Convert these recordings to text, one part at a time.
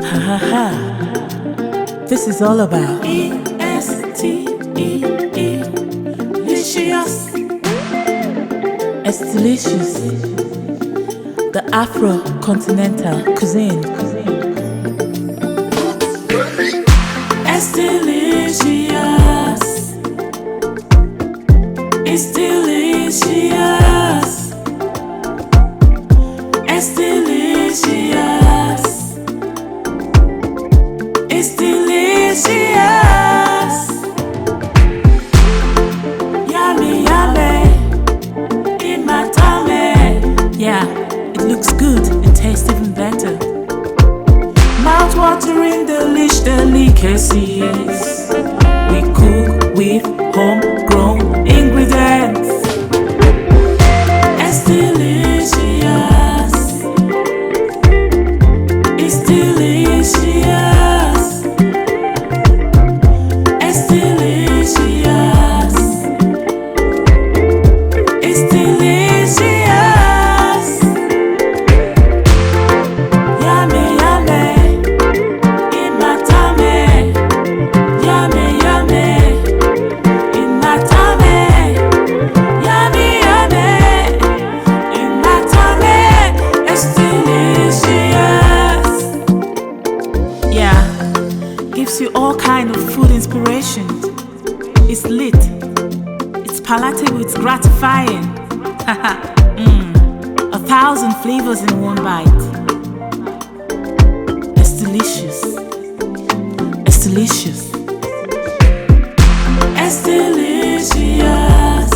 Ha ha ha. This is all about EsteeLicious. EsteeLicious, the Afro-continental cuisine. EsteeLicious, EsteeLicious, EsteeLicious, EsteeLicious. Yummy, yummy, in my tummy. Yeah, it looks good and tastes even better. Mouth-watering delicacies. We cook with homegrown ingredients. EsteeLicious, EsteeLicious, EsteeLicious, EsteeLicious. Yummy, yummy, in my tummy. Yummy, yummy, in my tummy. Yummy, yummy, in my tummy. EsteeLicious. Yeah, gives you all kind of food inspiration. It's lit, it's palatable, it's gratifying. 1,000 flavors in one bite. EsteeLicious, EsteeLicious, EsteeLicious,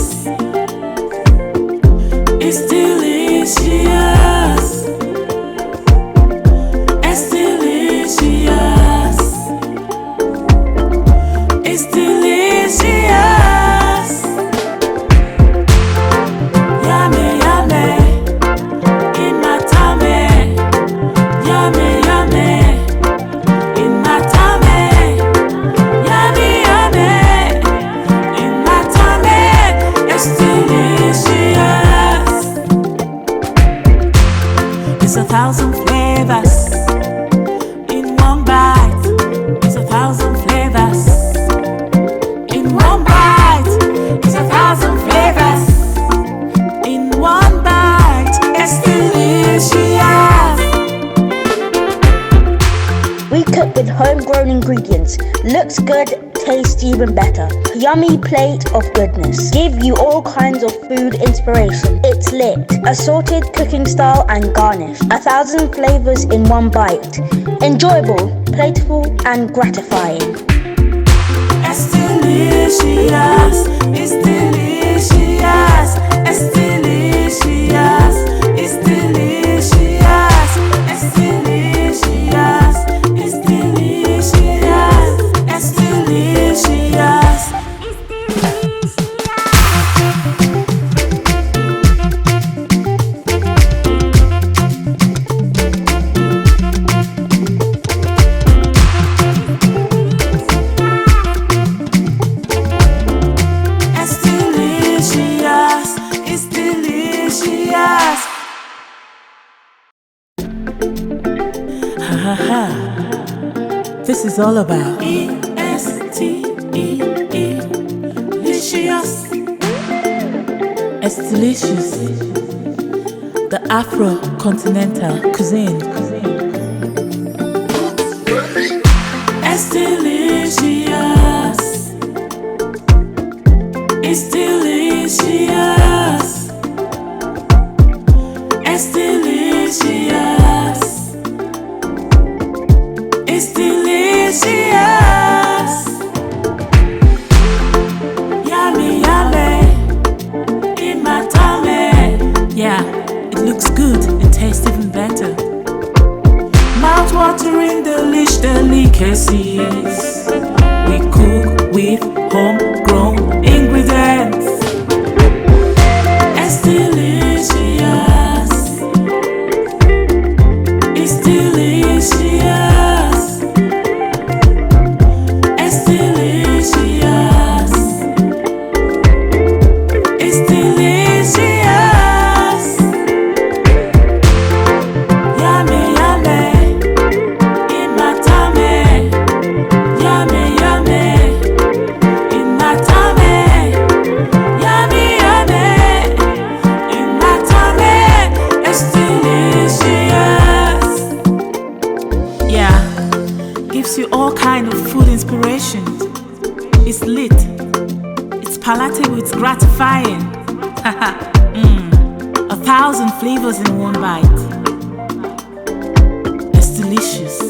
EsteeLicious, EsteeLicious, EsteeLicious. Yummy, yummy, in my tummy. Yummy, yummy, in my tummy. Yummy, yummy, in my tummy. EsteeLicious. It's 1,000 flavors in one bite. It's 1,000 flavors in one bite. It's 1,000 flavors in one bite. EsteeLicious. We cook with homegrown ingredients. Looks good, tastes even better. Yummy plate of goodness. Give you all kinds of food inspiration. It's lit. Assorted cooking style and garnish. 1,000 flavors in one bite. Enjoyable, playful and gratifying. EsteeLicious, EsteeLicious, EsteeLicious, EsteeLicious, EsteeLicious, EsteeLicious, EsteeLicious. EsteeLicious, EsteeLicious. Ha ha ha. This is all about EsteeLicious. EsteeLicious, the Afro-continental cuisine. EsteeLicious, EsteeLicious, EsteeLicious, EsteeLicious. Yummy, yummy, in my tummy. Yeah, it looks good and tastes even better. Mouth-watering delicacies. We cook with homegrown ingredients. EsteeLicious, EsteeLicious, EsteeLicious, EsteeLicious. Yummy, yummy, gratifying. 1,000 flavors in one bite. It's delicious.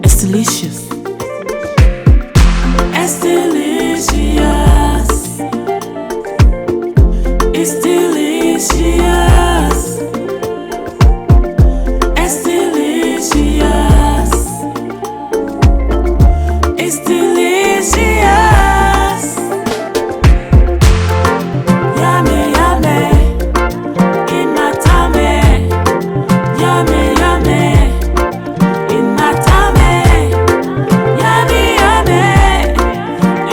It's delicious. It's delicious. It's delicious. It's delicious. It's delicious. Yummy, yummy. In my tummy. Yummy, yummy. In my tummy. Yummy, yummy.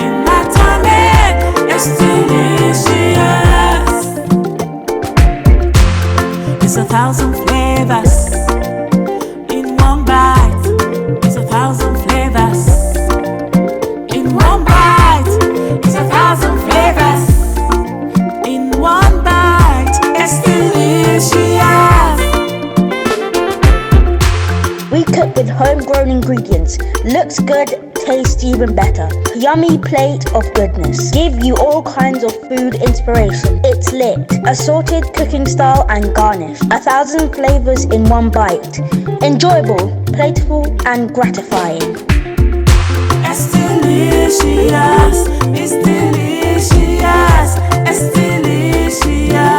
In my tummy. It's delicious. It's 1,000 flavors in one bite. It's 1,000 flavors in one bite. It's 1,000 flavors in one bite. It's delicious. We cook with homegrown ingredients. Looks good, tastes even better. Yummy plate of goodness. Give you all kinds of food inspiration. It's lit. Assorted cooking style and garnish. 1,000 flavors in one bite. Enjoyable, playful and gratifying. It's delicious. It's delicious. It's delicious.